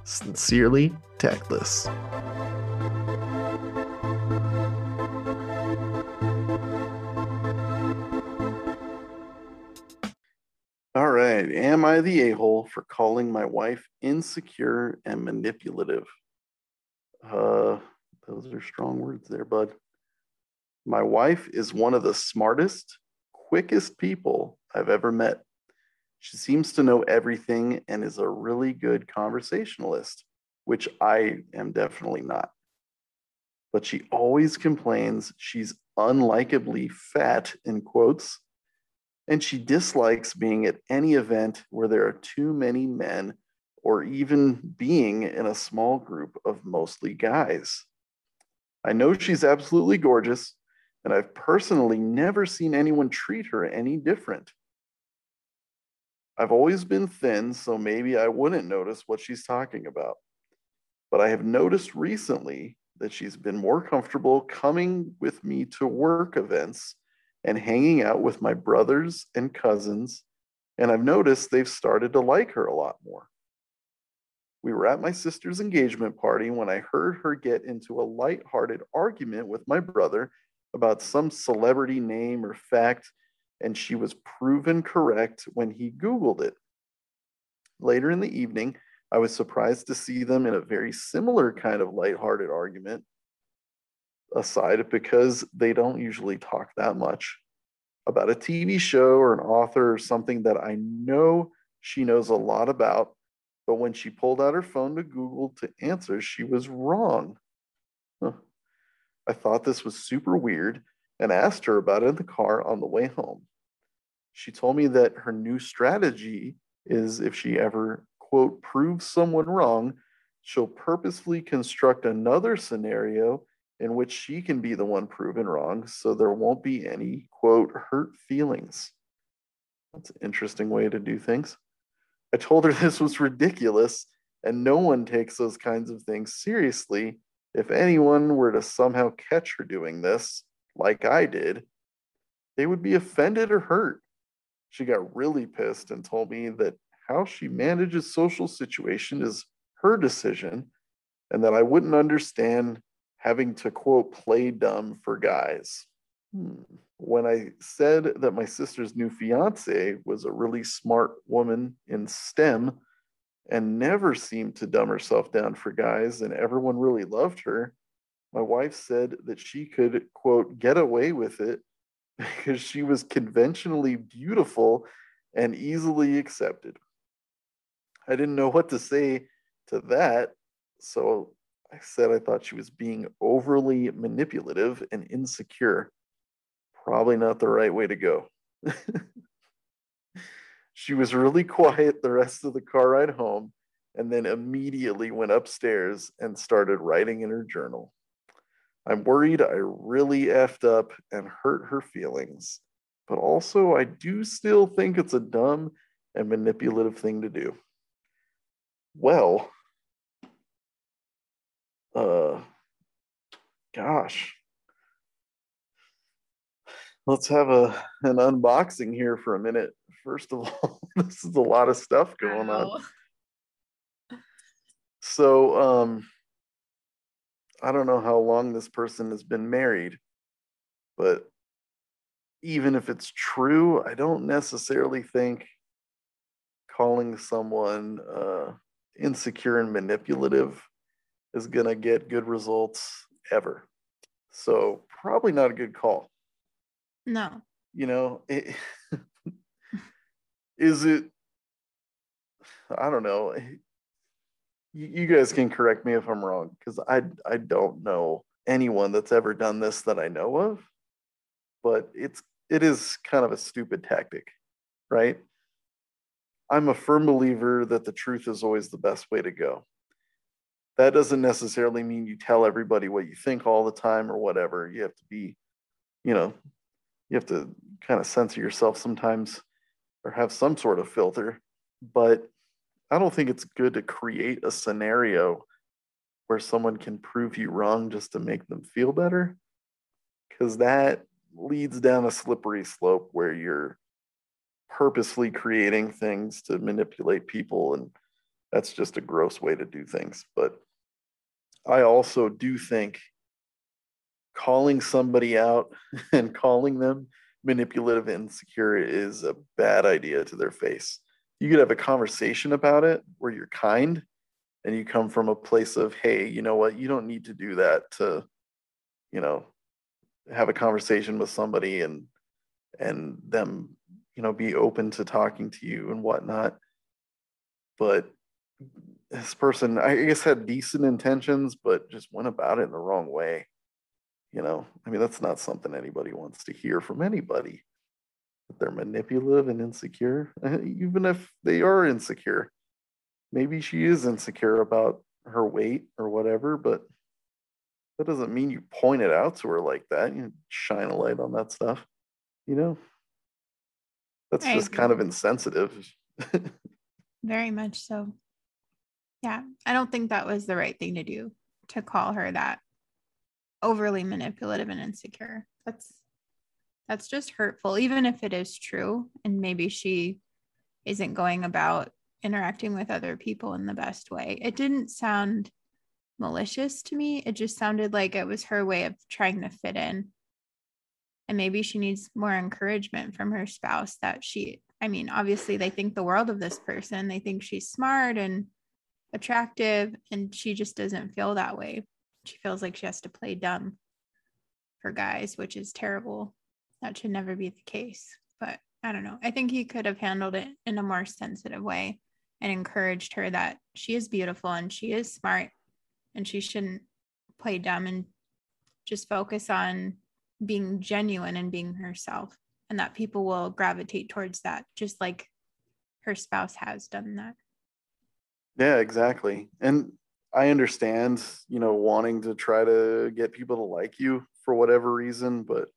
Sincerely, Tactless. All right. Am I the a-hole for calling my wife insecure and manipulative? Those are strong words there, bud. My wife is one of the smartest, quickest people I've ever met. She seems to know everything and is a really good conversationalist, which I am definitely not. But she always complains she's unlikably fat, in quotes, and she dislikes being at any event where there are too many men or even being in a small group of mostly guys. I know she's absolutely gorgeous, and I've personally never seen anyone treat her any different. I've always been thin, so maybe I wouldn't notice what she's talking about. But I have noticed recently that she's been more comfortable coming with me to work events and hanging out with my brothers and cousins, and I've noticed they've started to like her a lot more. We were at my sister's engagement party when I heard her get into a lighthearted argument with my brother about some celebrity name or fact, and she was proven correct when he Googled it. Later in the evening, I was surprised to see them in a very similar kind of lighthearted argument aside because they don't usually talk that much about a TV show or an author or something that I know she knows a lot about. But when she pulled out her phone to Google to answer, she was wrong. Huh. I thought this was super weird and asked her about it in the car on the way home. She told me that her new strategy is if she ever, quote, proves someone wrong, she'll purposefully construct another scenario in which she can be the one proven wrong so there won't be any, quote, hurt feelings. That's an interesting way to do things. I told her this was ridiculous and no one takes those kinds of things seriously. If anyone were to somehow catch her doing this, like I did, they would be offended or hurt. She got really pissed and told me that how she manages social situation is her decision and that I wouldn't understand having to, quote, play dumb for guys. When I said that my sister's new fiance was a really smart woman in STEM and never seemed to dumb herself down for guys and everyone really loved her, my wife said that she could, quote, get away with it because she was conventionally beautiful and easily accepted. I didn't know what to say to that, so I said I thought she was being overly manipulative and insecure. Probably not the right way to go. She was really quiet the rest of the car ride home and then immediately went upstairs and started writing in her journal. I'm worried I really effed up and hurt her feelings, but also I do still think it's a dumb and manipulative thing to do. Well, uh, gosh, let's have an unboxing here for a minute. First of all, this is a lot of stuff going on. So, I don't know how long this person has been married, but even if it's true, I don't necessarily think calling someone insecure and manipulative is going to get good results ever. So, probably not a good call. No. You know, is it? I don't know. You guys can correct me if I'm wrong because I don't know anyone that's ever done this that I know of, but it is kind of a stupid tactic, right? I'm a firm believer that the truth is always the best way to go. That doesn't necessarily mean you tell everybody what you think all the time or whatever. You have to be, you know, you have to kind of censor yourself sometimes or have some sort of filter. But I don't think it's good to create a scenario where someone can prove you wrong just to make them feel better, because that leads down a slippery slope where you're purposely creating things to manipulate people. And That's just a gross way to do things. But I also do think calling somebody out and calling them manipulative and insecure is a bad idea to their face. You could have a conversation about it where you're kind and you come from a place of, hey, you know what, you don't need to do that to, you know, have a conversation with somebody and them, you know, be open to talking to you and whatnot. But this person, I guess, had decent intentions, but just went about it in the wrong way. You know, I mean, that's not something anybody wants to hear from anybody. That they're manipulative and insecure, even if they are insecure. Maybe she is insecure about her weight or whatever, but that doesn't mean you point it out to her like that. You shine a light on that stuff. You know, that's I just kind agree. of insensitive. Very much so. Yeah. I don't think that was the right thing to do, to call her that overly manipulative and insecure. That's just hurtful, even if it is true. And maybe she isn't going about interacting with other people in the best way. It didn't sound malicious to me. It just sounded like it was her way of trying to fit in. And maybe she needs more encouragement from her spouse that I mean, obviously they think the world of this person. They think she's smart and attractive, and she just doesn't feel that way. She feels like she has to play dumb for guys, which is terrible. That should never be the case. But I don't know. I think he could have handled it in a more sensitive way and encouraged her that she is beautiful and she is smart and she shouldn't play dumb and just focus on being genuine and being herself, and that people will gravitate towards that, just like her spouse has done that. Yeah, exactly. And I understand, you know, wanting to try to get people to like you for whatever reason, but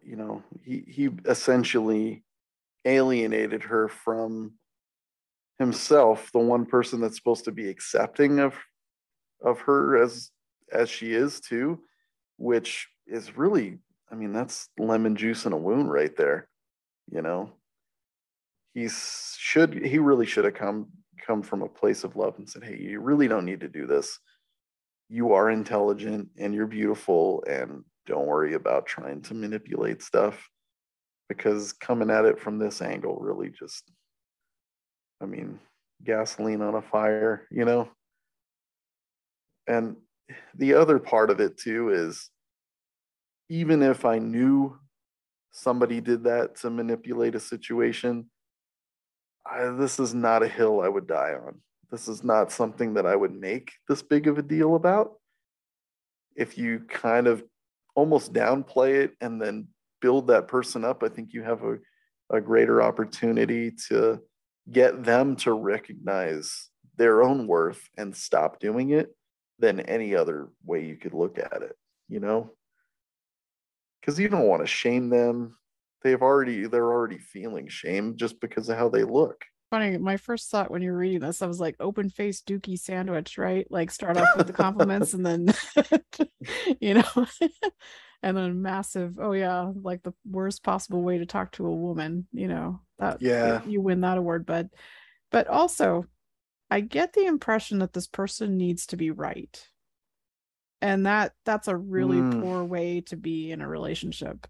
you know, he essentially alienated her from himself, the one person that's supposed to be accepting of her as she is too, which is really, I mean, that's lemon juice in a wound right there. You know, he really should have come from a place of love and said, hey, you really don't need to do this. You are intelligent and you're beautiful, and don't worry about trying to manipulate stuff, because coming at it from this angle really just, I mean, gasoline on a fire, you know? And the other part of it too is, even if I knew somebody did that to manipulate a situation, this is not a hill I would die on. This is not something that I would make this big of a deal about. If you kind of almost downplay it and then build that person up, I think you have a greater opportunity to get them to recognize their own worth and stop doing it than any other way you could look at it, you know? Because you don't want to shame them. They're already feeling shame just because of how they look. Funny, my first thought when you were reading this, I was like, open faced dookie sandwich, right? Like start off with the compliments and then you know, and then massive, oh yeah, like the worst possible way to talk to a woman, you know, that Yeah. you win that award. But also I get the impression that this person needs to be right. And that's a really Mm, poor way to be in a relationship.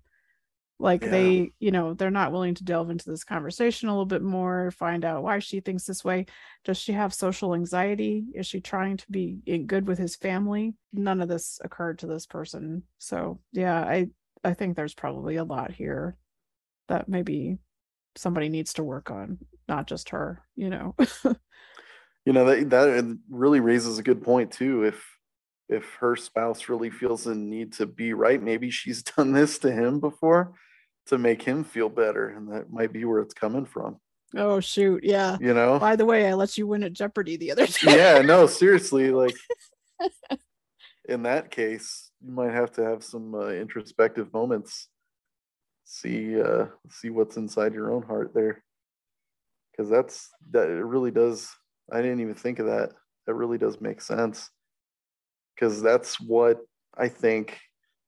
Like yeah. they're not willing to delve into this conversation a little bit more, find out why she thinks this way. Does she have social anxiety? Is she trying to be good with his family? None of this occurred to this person. So yeah, I think there's probably a lot here that maybe somebody needs to work on, not just her, you know. You know, that really raises a good point too. If her spouse really feels the need to be right, maybe she's done this to him before to make him feel better, and that might be where it's coming from. Oh shoot, yeah. You know? By the way, I let you win at Jeopardy the other day. Yeah, no, seriously, like in that case, you might have to have some introspective moments. See what's inside your own heart there, because that it really does. I didn't even think of that. That really does make sense, because that's what I think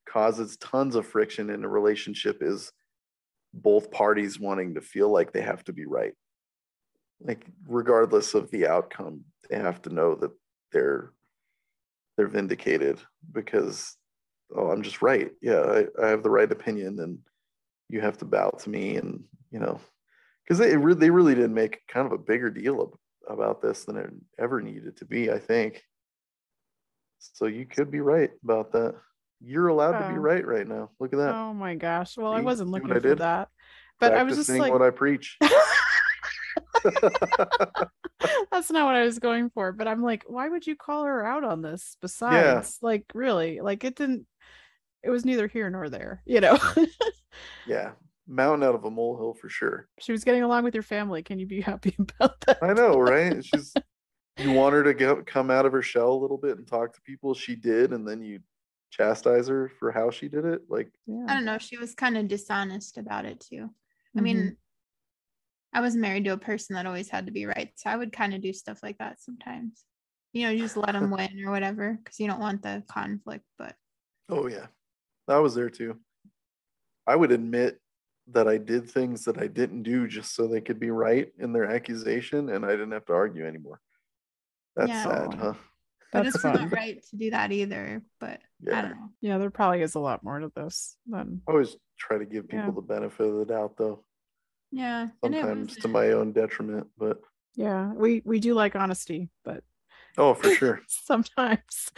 causes tons of friction in a relationship, is both parties wanting to feel like they have to be right. Like, regardless of the outcome, they have to know that they're vindicated because, oh, I'm just right. Yeah, I have the right opinion, and you have to bow to me. And because they really did make kind of a bigger deal about this than it ever needed to be, I think. So you could be right about that. You're allowed to be right now. Look at that. Oh my gosh. Well, I See? wasn't See what looking I for did? that. But I was just Practicing like, what I preach. that's not what I was going for. But I'm like, why would you call her out on this? Yeah. Besides, like, really, like it was neither here nor there, Yeah. Mountain out of a molehill for sure. She was getting along with your family. Can you be happy about that? I know, right? You want her to come out of her shell a little bit and talk to people. She did, and then you chastise her for how she did it. Like, I don't know. She was kind of dishonest about it too. I Mhm. mean, I was married to a person that always had to be right. So I would kind of do stuff like that sometimes. You just let them win or whatever, because you don't want the conflict. But oh yeah, I was there too. I would admit that I did things that I didn't do just so they could be right in their accusation, and I didn't have to argue anymore. That's Yeah. sad, huh? But That's it's fun. not right to do that either. But I Yeah. don't know. Yeah, there probably is a lot more to this than I always try to give people Yeah. the benefit of the doubt, though. Yeah. And it Sometimes was to my own detriment, but yeah, we do like honesty, but oh, for sure. sometimes,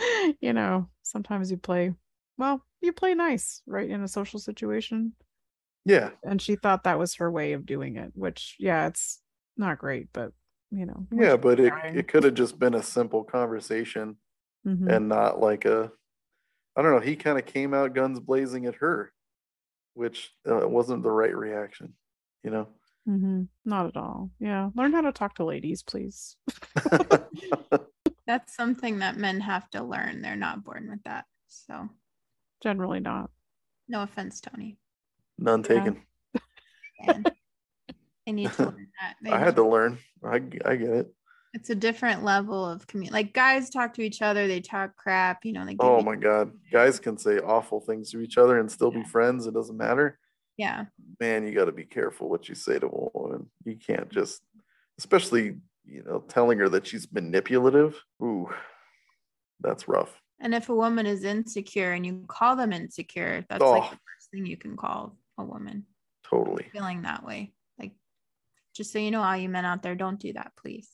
sometimes you play nice, right, in a social situation. Yeah. And she thought that was her way of doing it, which, yeah, it's not great, but Yeah, but it could have just been a simple conversation Mhm. and not like I don't know, he kind of came out guns blazing at her, which wasn't the right reaction, Not at all. Yeah, learn how to talk to ladies, please. that's something that men have to learn. They're not born with that. So Generally not. no offense, Tony. None taken. And they need to learn that. I had to learn. I get it. It's a different level of community. Like, guys talk to each other, they talk crap, they give Oh you- my God. Guys can say awful things to each other and still be friends. It doesn't matter. Yeah. Man, you got to be careful what you say to a woman. You can't just, especially, telling her that she's manipulative. Ooh, that's rough. And if a woman is insecure and you call them insecure, that's Oh. like the first thing you can call a woman. Totally. Feeling that way. Like, just so you know, all you men out there, don't do that, please.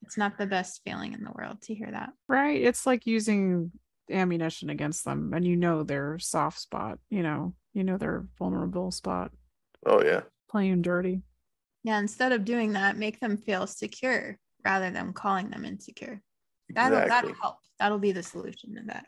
It's not the best feeling in the world to hear that. Right. It's like using ammunition against them, and their soft spot, their vulnerable spot. Oh, yeah. Playing dirty. Yeah, instead of doing that, make them feel secure rather than calling them insecure. Exactly. That'll help. That'll be the solution to that.